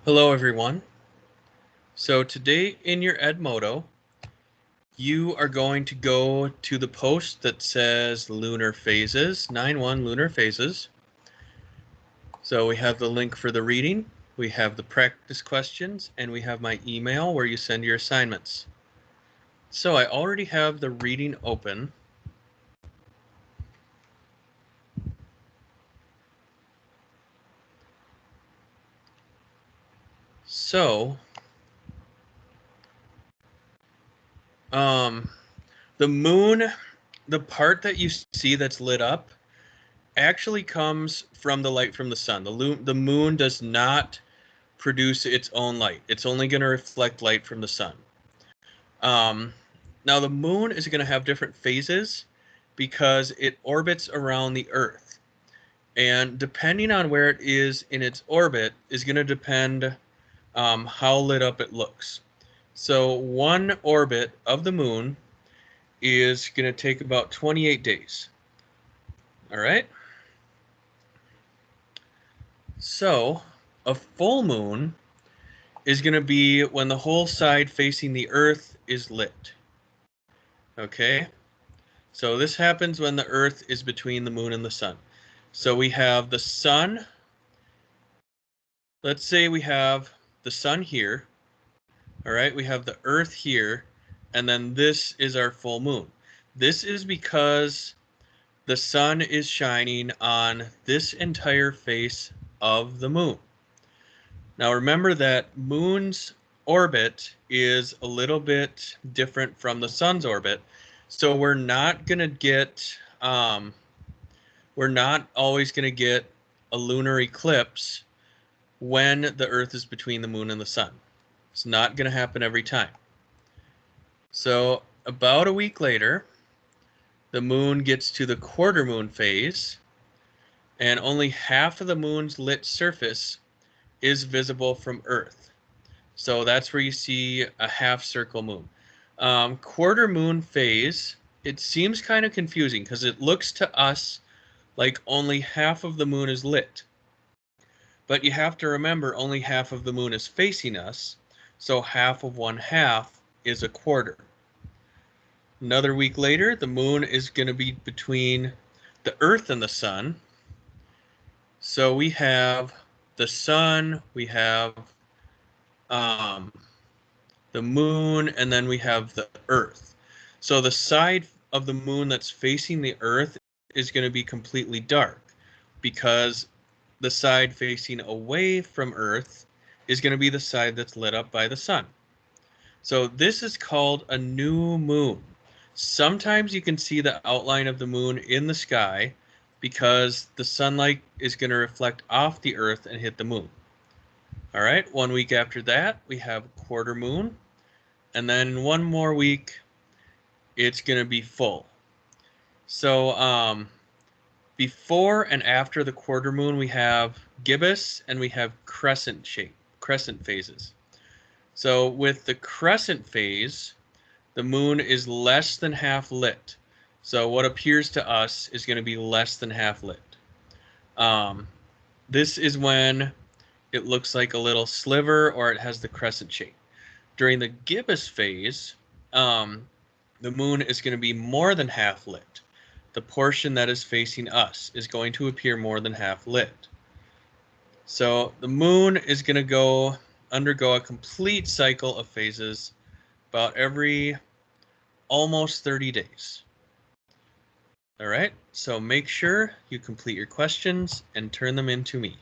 Hello everyone. So today in your Edmodo, you are going to go to the post that says Lunar Phases, 9-1 Lunar Phases. So we have the link for the reading, we have the practice questions, and we have my email where you send your assignments. So I already have the reading open. So, the moon, the part that you see that's lit up, actually comes from the light from the sun. The moon does not produce its own light. It's only going to reflect light from the sun. Now the moon is going to have different phases because it orbits around the Earth. And depending on where it is in its orbit is going to depend how lit up it looks. So one orbit of the moon is going to take about 28 days. All right. So a full moon is going to be when the whole side facing the Earth is lit. Okay, so this happens when the Earth is between the moon and the sun. So we have the sun. Let's say we have the sun here. All right, we have the Earth here, and then this is our full moon. This is because the sun is shining on this entire face of the moon. Now remember that moon's orbit is a little bit different from the sun's orbit, so we're not going to get we're not always going to get a lunar eclipse when the Earth is between the moon and the sun. It's not going to happen every time. So about a week later, the moon gets to the quarter moon phase, and only half of the moon's lit surface is visible from Earth. So that's where you see a half circle moon. Quarter moon phase, it seems kind of confusing because it looks to us like only half of the moon is lit. But you have to remember only half of the moon is facing us, so half of one half is a quarter. Another week later, the moon is going to be between the Earth and the sun. So we have the sun, we have the moon, and then we have the Earth. So the side of the moon that's facing the Earth is going to be completely dark because the side facing away from Earth is going to be the side that's lit up by the sun. So this is called a new moon. Sometimes you can see the outline of the moon in the sky because the sunlight is going to reflect off the Earth and hit the moon. All right, 1 week after that, we have quarter moon. And then one more week, it's going to be full. So before and after the quarter moon, we have gibbous and we have crescent phases. So with the crescent phase, the moon is less than half lit. So what appears to us is going to be less than half lit. This is when it looks like a little sliver or it has the crescent shape. During the gibbous phase, the moon is going to be more than half lit. The portion that is facing us is going to appear more than half lit. So the moon is going to undergo a complete cycle of phases about every almost 30 days. All right, so make sure you complete your questions and turn them in to me.